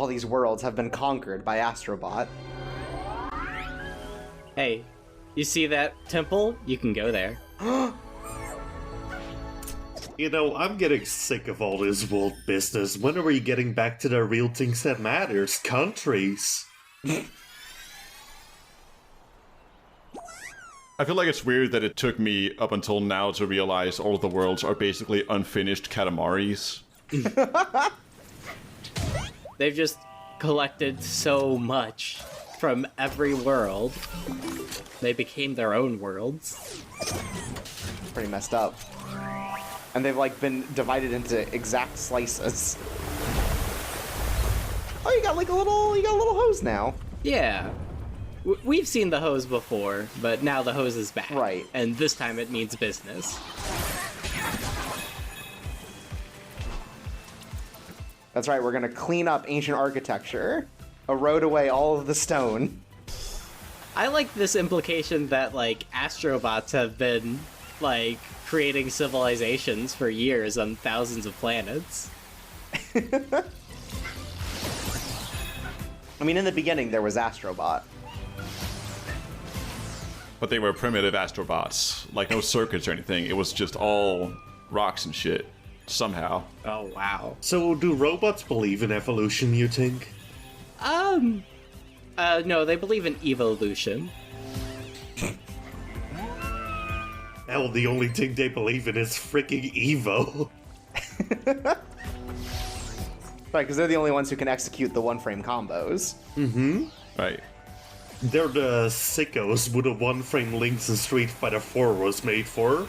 all these worlds have been conquered by Astrobot. Hey, you see that temple? You can go there. You know, I'm getting sick of all this world business. When are we getting back to the real things that matters? Countries. I feel like it's weird that it took me up until now to realize all of the worlds are basically unfinished Katamaris. They've just collected so much from every world. They became their own worlds. Pretty messed up. And they've like been divided into exact slices. Oh, you got like a little hose now. Yeah. We've seen the hose before, but now the hose is back. Right. And this time it means business. That's right, we're gonna clean up ancient architecture, erode away all of the stone. I like this implication that, like, astrobots have been, like, creating civilizations for years on thousands of planets. I mean, in the beginning, there was Astrobot. But they were primitive astrobots. Like, no circuits or anything. It was just all rocks and shit. Somehow. Oh, wow. So, do robots believe in evolution, you think? No, they believe in evolution. Hell, the only thing they believe in is freaking Evo. Right, because they're the only ones who can execute the one-frame combos. Mm-hmm. Right. They're the sickos who the one-frame links in Street Fighter 4 was made for.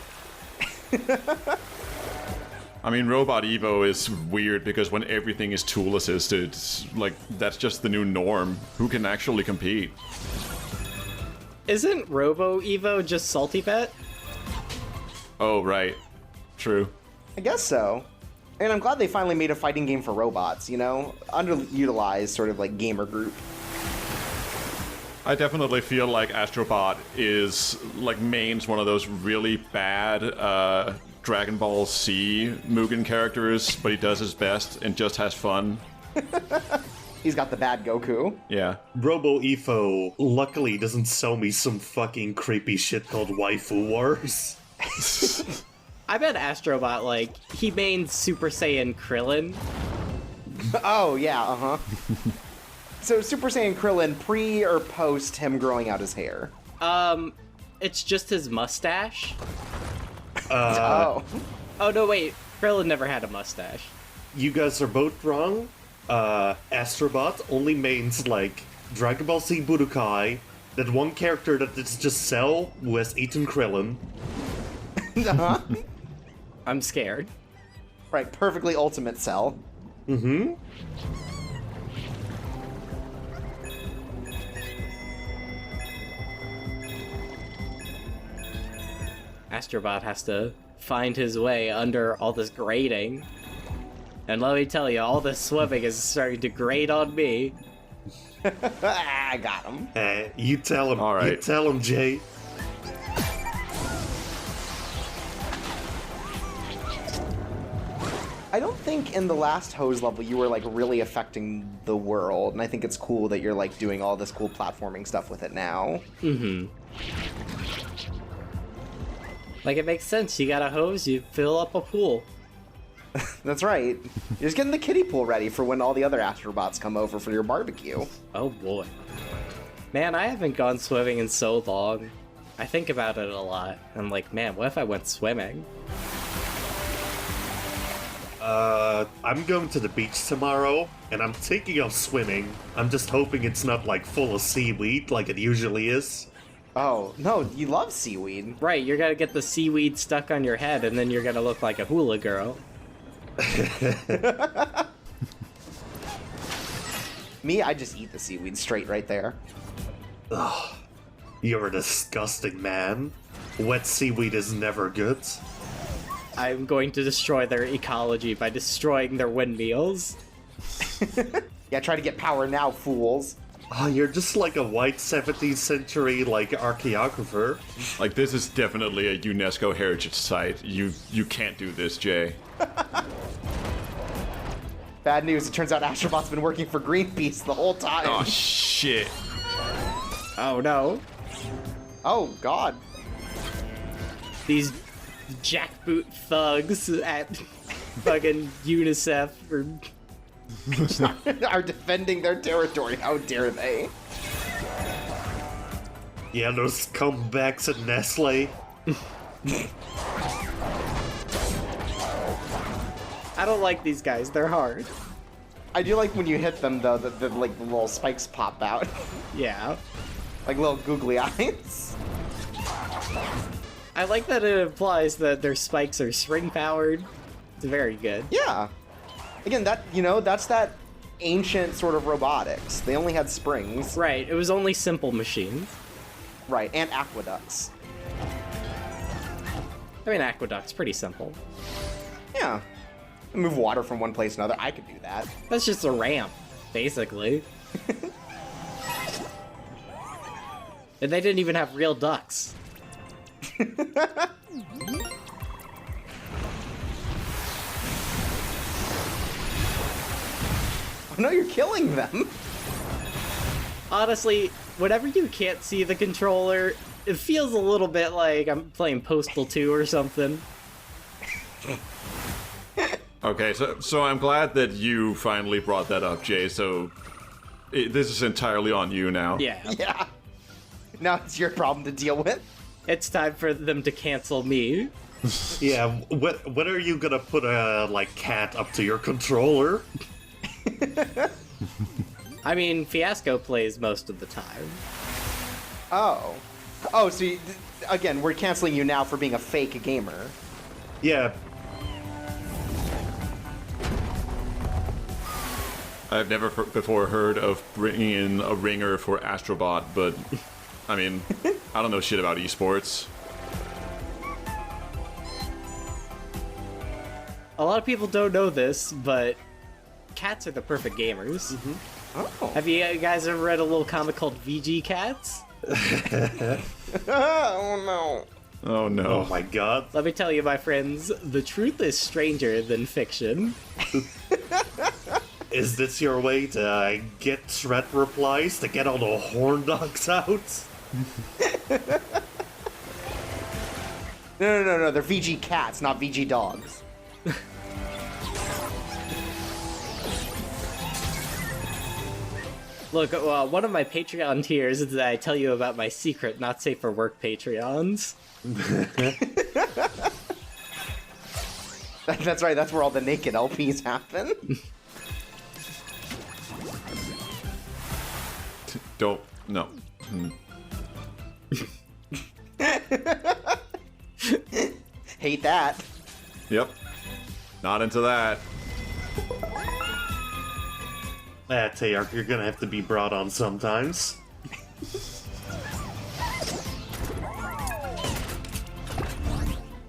I mean, Robot Evo is weird because when everything is tool assisted, like, that's just the new norm. Who can actually compete? Isn't Robo Evo just Salty Bet? Oh, right. True. I guess so. And I'm glad they finally made a fighting game for robots, you know? Underutilized sort of like gamer group. I definitely feel like Astrobot is, like, mains one of those really bad, Dragon Ball Z Mugen characters, but he does his best and just has fun. He's got the bad Goku. Yeah. Robo Evo luckily doesn't sell me some fucking creepy shit called Waifu Wars. I bet Astrobot, like, he mains Super Saiyan Krillin. Oh, yeah, uh-huh. So Super Saiyan Krillin, pre or post him growing out his hair? It's just his mustache. Oh. Oh, no, wait. Krillin never had a mustache. You guys are both wrong. Astrobot only mains, like, Dragon Ball Z Budokai, that one character that is just Cell who has eaten Krillin. Uh-huh. I'm scared. Right, perfectly ultimate Cell. Mm-hmm. Astrobot has to find his way under all this grating. And let me tell you, all this swimming is starting to grate on me. I got him. You tell him. All right. You tell him, Jay. I don't think in the last hose level you were like really affecting the world, and I think it's cool that you're like doing all this cool platforming stuff with it now. Mm-hmm. Like, it makes sense. You got a hose, you fill up a pool. That's right. You're just getting the kiddie pool ready for when all the other Astrobots come over for your barbecue. Oh boy. Man, I haven't gone swimming in so long. I think about it a lot. I'm like, man, what if I went swimming? I'm going to the beach tomorrow, and I'm thinking of swimming. I'm just hoping it's not, like, full of seaweed like it usually is. Oh, no, you love seaweed. Right, you're gonna get the seaweed stuck on your head, and then you're gonna look like a hula girl. Me, I just eat the seaweed straight right there. Ugh. You're a disgusting man. Wet seaweed is never good. I'm going to destroy their ecology by destroying their windmills. Yeah, try to get power now, fools. Oh, you're just like a white 17th century, like, archaeographer. Like, this is definitely a UNESCO heritage site. You can't do this, Jay. Bad news, it turns out Astrobot's been working for Greenpeace the whole time. Oh, shit. Oh no. Oh, God. These jackboot thugs at fucking UNICEF Are defending their territory. How dare they? Yeah, those comebacks at Nestle. I don't like these guys. They're hard. I do like when you hit them, though, the little spikes pop out. Yeah. Like little googly eyes. I like that it implies that their spikes are string powered. It's very good. Yeah. Again, that's that ancient sort of robotics. They only had springs. Right. It was only simple machines. Right, and aqueducts. I mean, aqueduct's pretty simple. Yeah. Move water from one place to another. I could do that. That's just a ramp, basically. And they didn't even have real ducks. Oh no, you're killing them. Honestly, whenever you can't see the controller, it feels a little bit like I'm playing Postal 2 or something. Okay, so I'm glad that you finally brought that up, Jay. So this is entirely on you now. Yeah. Yeah. Now it's your problem to deal with. It's time for them to cancel me. Yeah, when are you gonna put a, cat up to your controller? I mean, Fiasco plays most of the time. Oh. Oh, so again, we're canceling you now for being a fake gamer. Yeah, I've never before heard of bringing in a ringer for Astrobot, but I mean, I don't know shit about esports. A lot of people don't know this, but cats are the perfect gamers. Oh. Have you guys ever read a little comic called VG Cats? Oh no. Oh no. oh my god. Let me tell you, my friends, the truth is stranger than fiction. Is this your way to get threat replies to get all the horn dogs out? No, they're VG cats, not VG dogs. Look, one of my Patreon tiers is that I tell you about my secret not safe for work Patreons. That's right, that's where all the naked LPs happen. Don't. No. Hate that. Yep. Not into that. Tayark, you're gonna have to be brought on sometimes.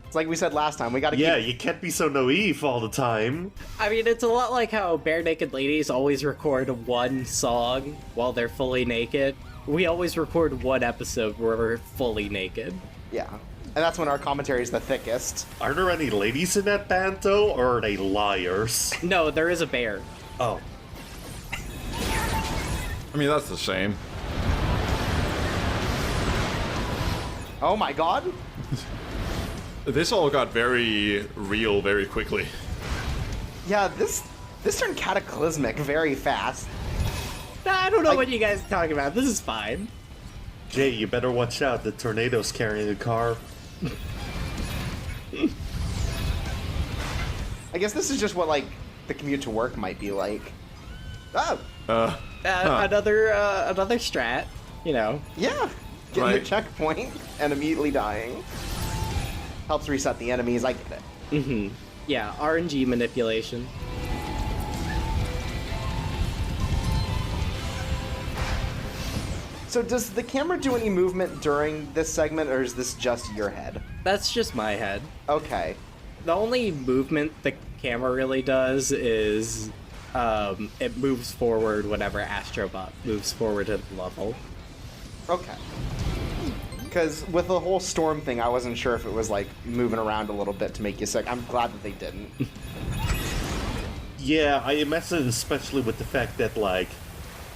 It's like we said last time, we gotta Yeah, keep... you can't be so naive all the time. I mean, it's a lot like how Bare Naked Ladies always record one song while they're fully naked. We always record one episode where we're fully naked. Yeah. And that's when our commentary is the thickest. Are there any ladies in that band, though, or are they liars? No, there is a bear. Oh. I mean, that's the same. Oh my god. This all got very real very quickly. Yeah, this turned cataclysmic very fast. I don't know what you guys are talking about. This is fine. Jay, you better watch out. The tornado's carrying the car. I guess this is just what, like, the commute to work might be like. Oh, Another strat, you know. yeah. Getting Right. the checkpoint and immediately dying. Helps reset the enemies, I get it. Yeah, RNG manipulation. So does the camera do any movement during this segment, or is this just your head? That's just my head. Okay. The only movement the camera really does is it moves forward whenever Astrobot moves forward to the level. Okay. Because with the whole storm thing, I wasn't sure if it was, like, moving around a little bit to make you sick. I'm glad that they didn't. Yeah, I imagine especially with the fact that, like,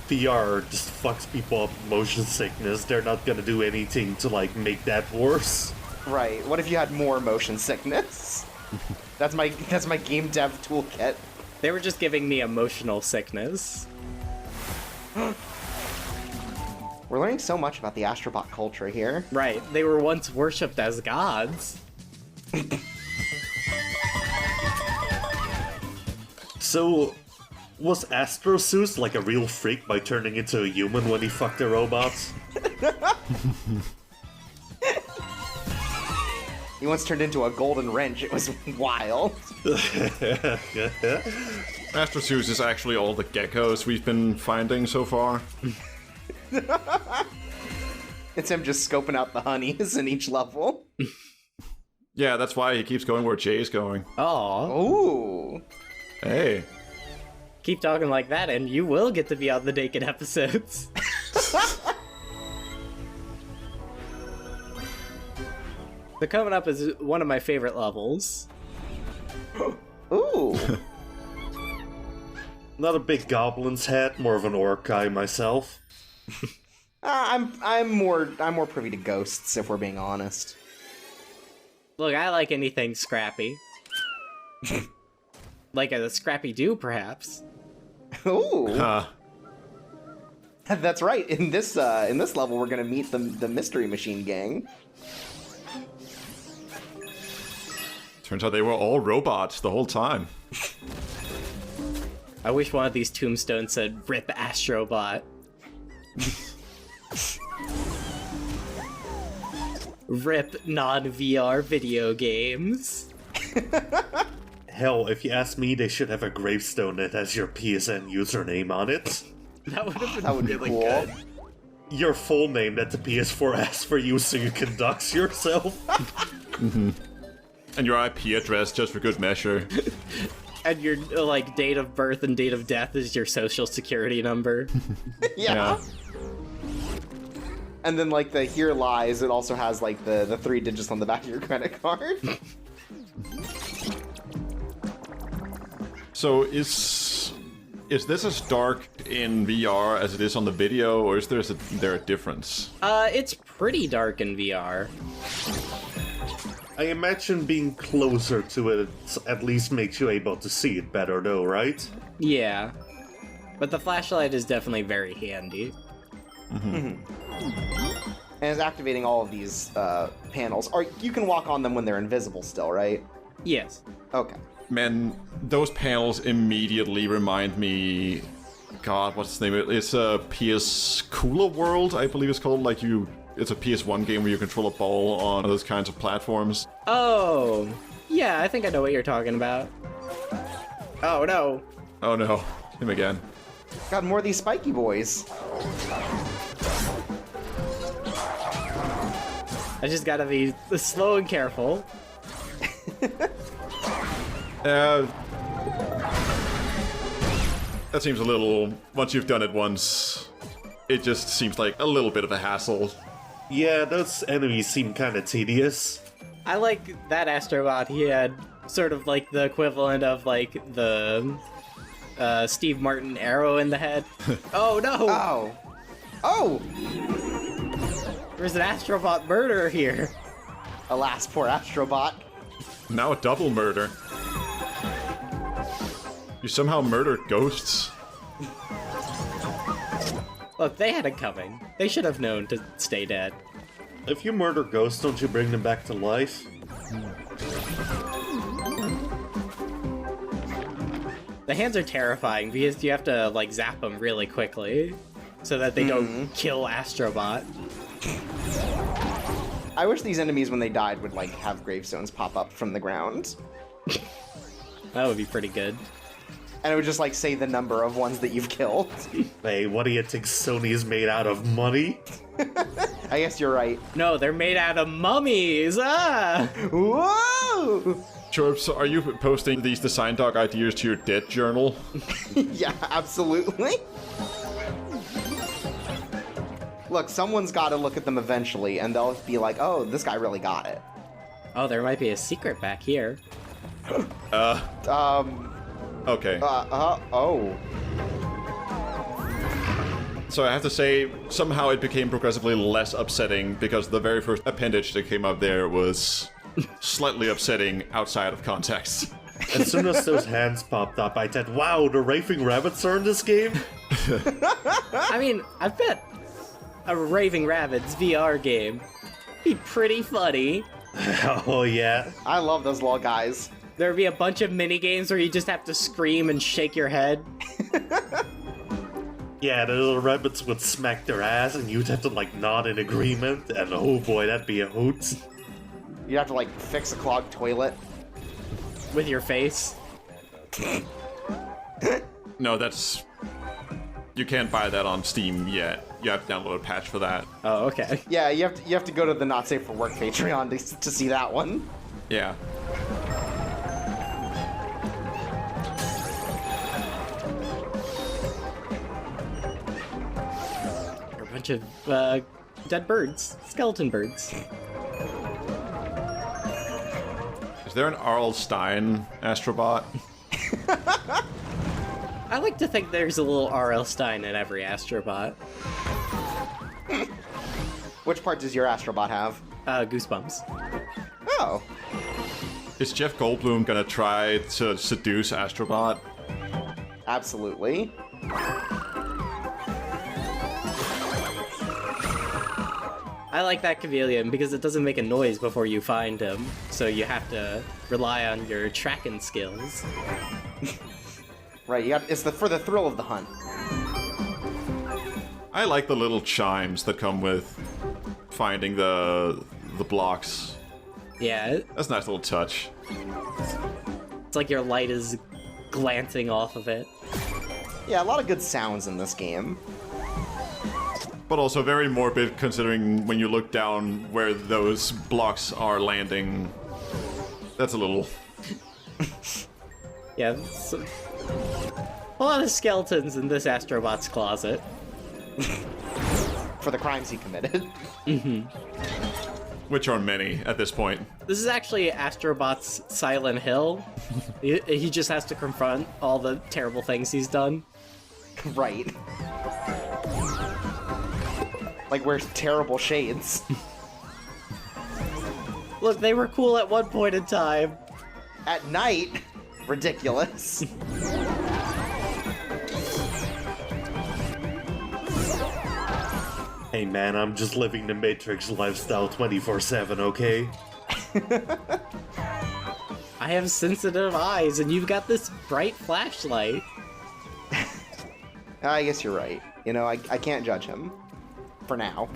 VR just fucks people up with motion sickness, they're not gonna do anything to, like, make that worse. Right. What if you had more motion sickness? That's my game dev toolkit. They were just giving me emotional sickness. We're learning so much about the Astrobot culture here. Right, they were once worshipped as gods. So, was Astro Zeus like a real freak by turning into a human when he fucked the robots? He once turned into a golden wrench. It was wild. Astro Zeus is actually all the geckos we've been finding so far. It's him just scoping out the honeys in each level. Yeah, that's why he keeps going where Jay's going. Oh, Ooh. Hey. keep talking like that and you will get to be on the naked episodes. So coming up is one of my favorite levels. Ooh. Not a big goblin's head, more of an orc guy myself. I'm more privy to ghosts, if we're being honest. Look, I like anything scrappy. Like a Scrappy-Doo, perhaps. Ooh. Huh. That's right. In this level, we're gonna meet the Mystery Machine Gang. Turns out they were all robots the whole time. I wish one of these tombstones said, "Rip Astrobot." Rip non-VR video games. Hell, if you ask me, they should have a gravestone that has your PSN username on it. That would have been That would be really cool. good. Your full name that the PS4 asks for you so you can dox yourself. And your IP address just for good measure. And your like date of birth and date of death is your social security number. Yeah. And then like the here lies, it also has like the 3 digits on the back of your credit card. So is this as dark in VR as it is on the video, or is there a difference? It's pretty dark in VR. I imagine being closer to it at least makes you able to see it better though, right? Yeah. But the flashlight is definitely very handy. And it's activating all of these panels. Or you can walk on them when they're invisible still, right? Yes. Okay. Man, those panels immediately remind me... God, what's its name? It's a PS Cooler World, I believe it's called. It's a PS1 game where you control a ball on those kinds of platforms. Oh. Yeah, I think I know what you're talking about. Oh no. Oh no, him again. Got more of these spiky boys. I just gotta be slow and careful. That seems a little... Once you've done it once, it just seems like a little bit of a hassle. Yeah, those enemies seem kinda tedious. I like that Astrobot. He had sort of like the equivalent of like the Steve Martin arrow in the head. Oh no! Oh. Oh! There's an Astrobot murderer here. Alas, poor Astrobot. Now a double murder. You somehow murdered ghosts. Look, they had it coming. They should have known to stay dead. If you murder ghosts, don't you bring them back to life? The hands are terrifying because you have to like zap them really quickly so that they don't kill Astrobot. I wish these enemies, when they died, would like have gravestones pop up from the ground. That would be pretty good. And it would just like say the number of ones that you've killed. Hey, what do you think Sony is made out of? Money? I guess you're right. No, they're made out of mummies! Ah! Whoa! Chorb, so are you posting these design dog ideas to your dead journal? Yeah, absolutely. Look, someone's got to look at them eventually, and they'll be like, oh, this guy really got it. Oh, there might be a secret back here. Okay. Oh. So I have to say, somehow it became progressively less upsetting because the very first appendage that came up there was slightly upsetting outside of context. As soon as those hands popped up, I said, wow, the raving rabbits are in this game? I mean, I bet a Raving Rabbids VR game be pretty funny. Oh, yeah. I love those little guys. There'd be a bunch of mini games where you just have to scream and shake your head. Yeah, the little rabbits would smack their ass and you'd have to, like, nod in agreement, and oh boy, that'd be a hoot. You'd have to, like, fix a clogged toilet. With your face. No, that's... You can't buy that on Steam yet. You have to download a patch for that. Oh, okay. Yeah, you have to go to the Not Safe for Work Patreon to see that one. Yeah. A bunch of dead birds. Skeleton birds. Is there an R.L. Stein Astrobot? I like to think there's a little R.L. Stein in every Astrobot. Which part does your Astrobot have? Goosebumps. Oh. Is Jeff Goldblum gonna try to seduce Astrobot? Absolutely. I like that chameleon because it doesn't make a noise before you find him, so you have to rely on your tracking skills. Right, it's for the thrill of the hunt. I like the little chimes that come with finding the blocks. Yeah, That's a nice little touch. it's like your light is glancing off of it. Yeah, a lot of good sounds in this game. But also very morbid considering when you look down where those blocks are landing. That's a little... Yeah, a lot of skeletons in this Astrobot's closet. For the crimes he committed. Which are many at this point. This is actually Astrobot's Silent Hill. He just has to confront all the terrible things he's done. Right. Like, wears terrible shades. Look, they were cool at one point in time. At night? Ridiculous. Hey man, I'm just living the Matrix lifestyle 24/7, okay? I have sensitive eyes, and you've got this bright flashlight. I guess you're right. You know, I can't judge him. For now.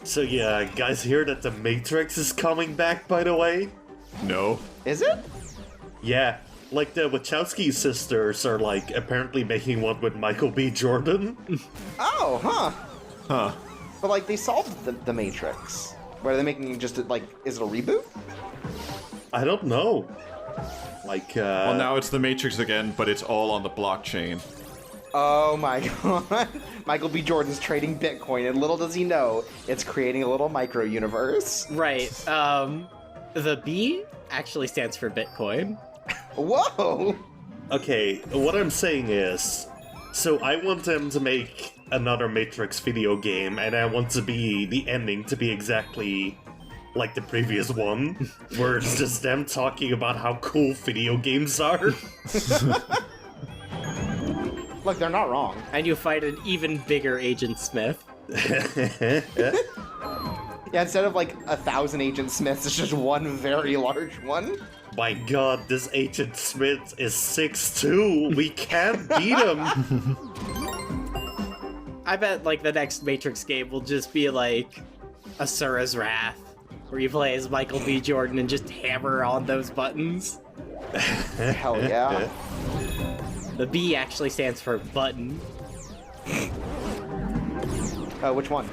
So yeah, guys hear that the Matrix is coming back, by the way? No. Is it? Yeah, like the Wachowski sisters are like apparently making one with Michael B. Jordan. Oh, huh. Huh. But, like, they solved the Matrix. What, are they making just, like, is it a reboot? I don't know. Like, Well, now it's the Matrix again, but it's all on the blockchain. Oh my god. Michael B. Jordan's trading Bitcoin, and little does he know, it's creating a little micro-universe. Right, the B actually stands for Bitcoin. Whoa! Okay, what I'm saying is, so I want them to make another Matrix video game, and I want the ending to be exactly like the previous one, where it's just them talking about how cool video games are. Look, they're not wrong. And you fight an even bigger Agent Smith. Yeah, instead of like 1,000 Agent Smiths, it's just one very large one. My god, this Agent Smith is 6'2". We can't beat him. I bet, like, the next Matrix game will just be, like, Asura's Wrath, where you play as Michael B. Jordan and just hammer on those buttons. Hell yeah. The B actually stands for button. Which one?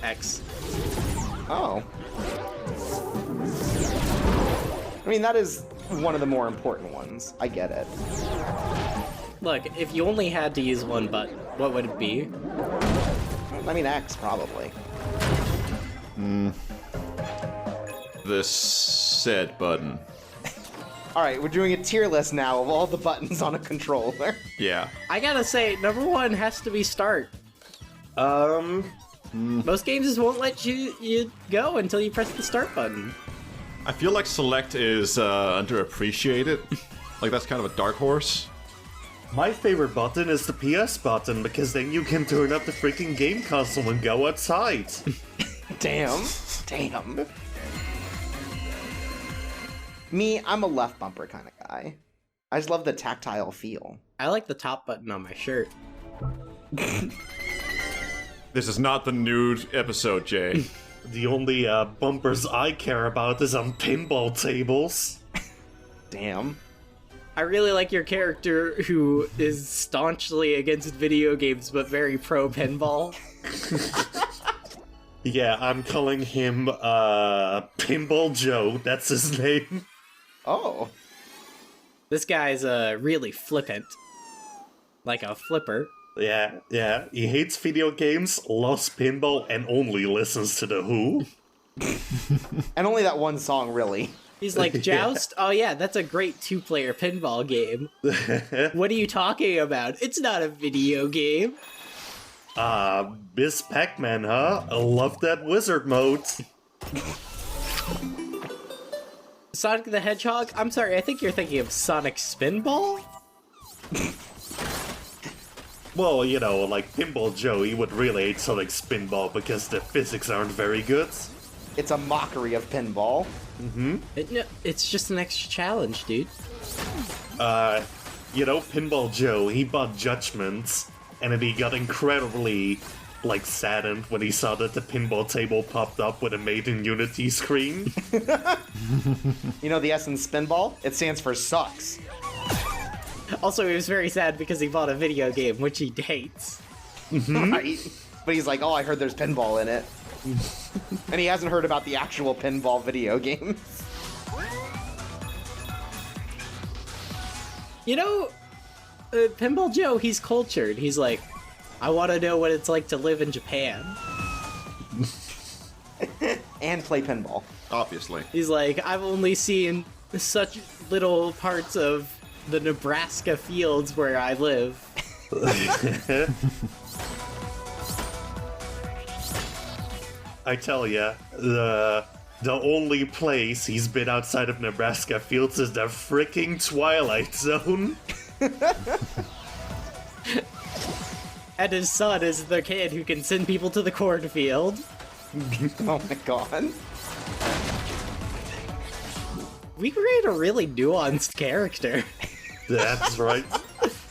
X. Oh. I mean, that is one of the more important ones. I get it. Look, if you only had to use one button, what would it be? I mean, X, probably. The set button. Alright, we're doing a tier list now of all the buttons on a controller. Yeah. I gotta say, number one has to be start. Most games just won't let you go until you press the start button. I feel like select is underappreciated. Like, that's kind of a dark horse. My favorite button is the PS button, because then you can turn up the freaking game console and go outside. Damn. Me, I'm a left bumper kind of guy. I just love the tactile feel. I like the top button on my shirt. This is not the nude episode, Jay. The only bumpers I care about is on pinball tables. Damn. I really like your character who is staunchly against video games but very pro pinball. Yeah, I'm calling him Pinball Joe. That's his name. Oh. This guy's really flippant. Like a flipper. Yeah. He hates video games, loves pinball, and only listens to The Who. And only that one song, really. He's like, Joust? Oh yeah, that's a great two-player pinball game. What are you talking about? It's not a video game. Miss Pac-Man, huh? I love that wizard mode. Sonic the Hedgehog? I'm sorry, I think you're thinking of Sonic Spinball? Well, you know, like Pinball Joe, he would really hate Sonic Spinball because the physics aren't very good. It's a mockery of pinball. It's just an extra challenge, dude. You know, Pinball Joe, he bought Judgments, and then he got incredibly, like, saddened when he saw that the pinball table popped up with a Made in Unity screen. You know the S in Spinball? It stands for sucks. Also, he was very sad because he bought a video game, which he hates. Right? But he's like, oh, I heard there's pinball in it. And he hasn't heard about the actual pinball video games. You know, Pinball Joe, he's cultured. He's like, I want to know what it's like to live in Japan. And play pinball. Obviously. He's like, I've only seen such little parts of the Nebraska fields where I live. I tell ya, the only place he's been outside of Nebraska fields is the freaking Twilight Zone. And his son is the kid who can send people to the cornfield. Oh my god. We create a really nuanced character. That's right.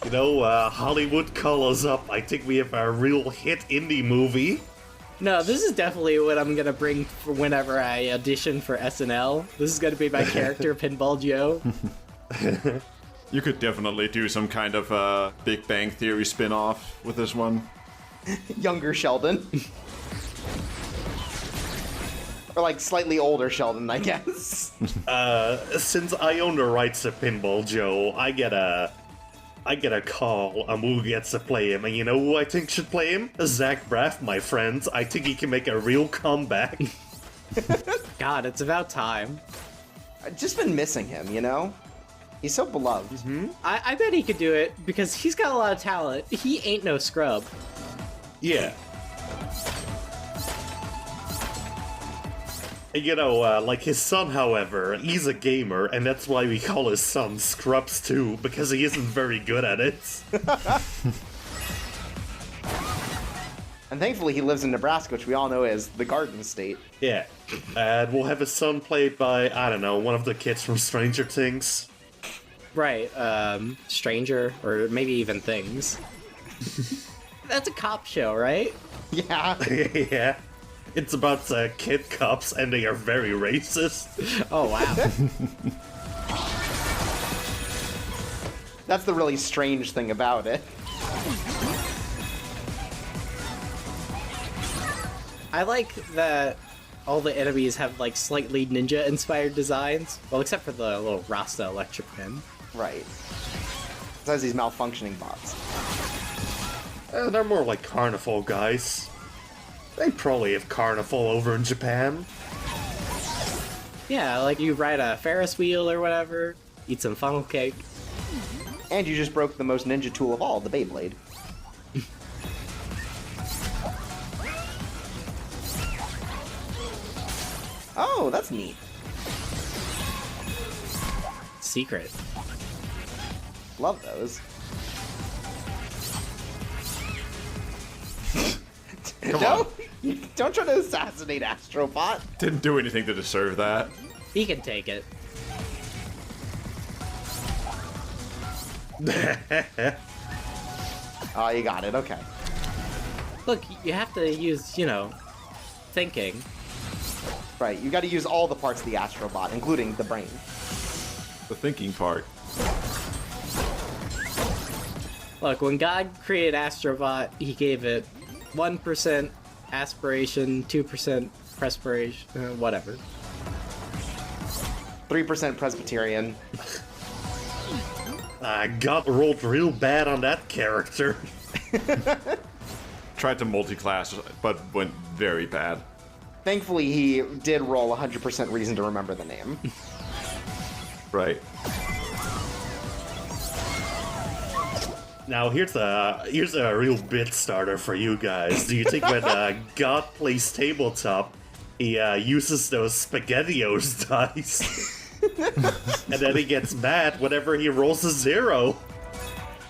You know, Hollywood call us up. I think we have a real hit indie movie. No, this is definitely what I'm gonna bring for whenever I audition for SNL. This is gonna be my character, Pinball Joe. You could definitely do some kind of Big Bang Theory spin-off with this one. Younger Sheldon. Or like slightly older Sheldon, I guess. Since I own the rights to Pinball Joe, I get a call on who gets to play him, and you know who I think should play him? Zach Braff, my friends. I think he can make a real comeback. God, it's about time. I've just been missing him, you know? He's so beloved. I bet he could do it, because he's got a lot of talent. He ain't no scrub. Yeah. You know, like his son, however, he's a gamer, and that's why we call his son Scrubs too, because he isn't very good at it. And thankfully he lives in Nebraska, which we all know is the Garden State. Yeah. And we'll have his son played by, I don't know, one of the kids from Stranger Things. Right, Stranger, or maybe even Things. That's a cop show, right? Yeah. Yeah. It's about kid cops, and they are very racist. Oh, wow. That's the really strange thing about it. I like that all the enemies have, like, slightly ninja-inspired designs. Well, except for the little Rasta electric pin. Right. Besides these malfunctioning bots. They're more like carnival guys. They probably have Carnival over in Japan. Yeah, like you ride a Ferris wheel or whatever, eat some funnel cake. And you just broke the most ninja tool of all, the Beyblade. Oh, that's neat. Secret. Love those. Don't try to assassinate Astrobot. Didn't do anything to deserve that. He can take it. Oh, you got it. Okay. Look, you have to use, thinking. Right, you got to use all the parts of the Astrobot, including the brain. The thinking part. Look, when God created Astrobot, he gave it 1% aspiration, 2% perspiration, whatever. 3% Presbyterian. God rolled real bad on that character. Tried to multi-class, but went very bad. Thankfully, he did roll 100% reason to remember the name. Right. Now here's a real bit starter for you guys. Do you think when God plays tabletop, he uses those SpaghettiOs dice, and then he gets mad whenever he rolls a 0?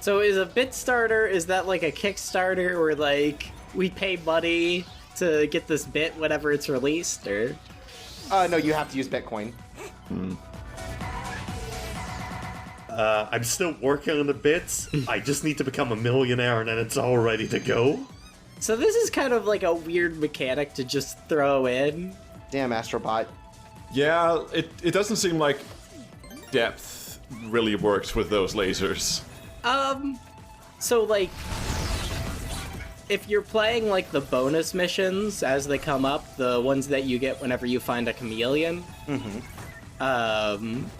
So is a bit starter, is that like a Kickstarter where like we pay money to get this bit whenever it's released, or? No, you have to use Bitcoin. I'm still working on the bits. I just need to become a millionaire and then it's all ready to go. So this is kind of like a weird mechanic to just throw in. Damn, Astrobot. Yeah, it doesn't seem like depth really works with those lasers. So like, if you're playing like the bonus missions as they come up, the ones that you get whenever you find a chameleon,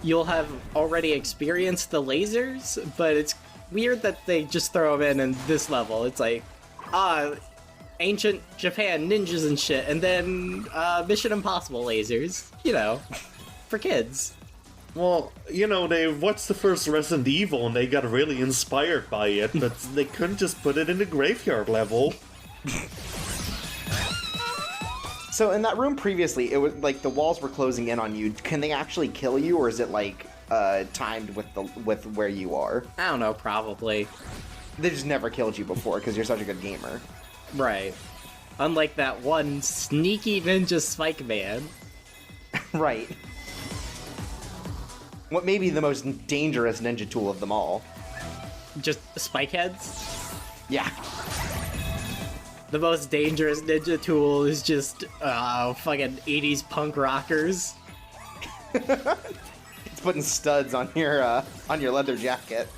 you'll have already experienced the lasers, but it's weird that they just throw them in this level. It's like, ancient Japan ninjas and shit, and then Mission Impossible lasers, for kids. Well, they watched the first Resident Evil and they got really inspired by it, but they couldn't just put it in the graveyard level. So in that room previously, it was like the walls were closing in on you. Can they actually kill you, or is it like timed with where you are? I don't know, probably. They just never killed you before because you're such a good gamer. Right. Unlike that one sneaky ninja Spike Man. Right. What may be the most dangerous ninja tool of them all. Just spike heads? Yeah. The most dangerous ninja tool is just fucking 80s punk rockers. It's putting studs on your leather jacket.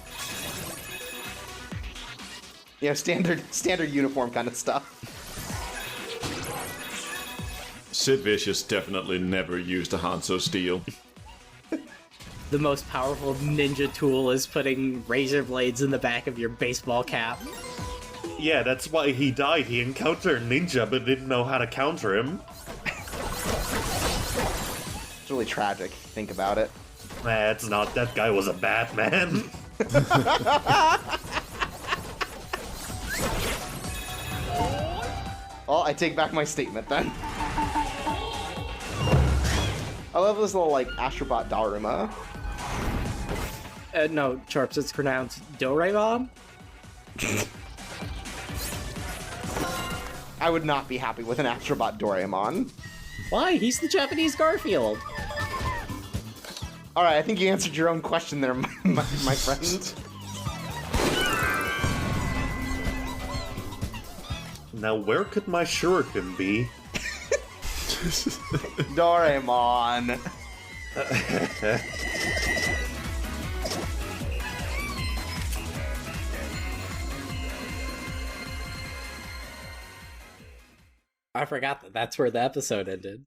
Standard uniform kind of stuff. Sid Vicious definitely never used a Hanzo steel. The most powerful ninja tool is putting razor blades in the back of your baseball cap. Yeah, that's why he died. He encountered ninja but didn't know how to counter him. It's really tragic if you think about it. Nah, it's not. That guy was a bad man. Well, I take back my statement then. I love this little, like, Astrobot Daruma. No, Chorps, it's pronounced Doraemon. I would not be happy with an Astrobot Doraemon. Why? He's the Japanese Garfield. Alright, I think you answered your own question there, my friend. Now, where could my shuriken be? Doraemon. I forgot that's where the episode ended.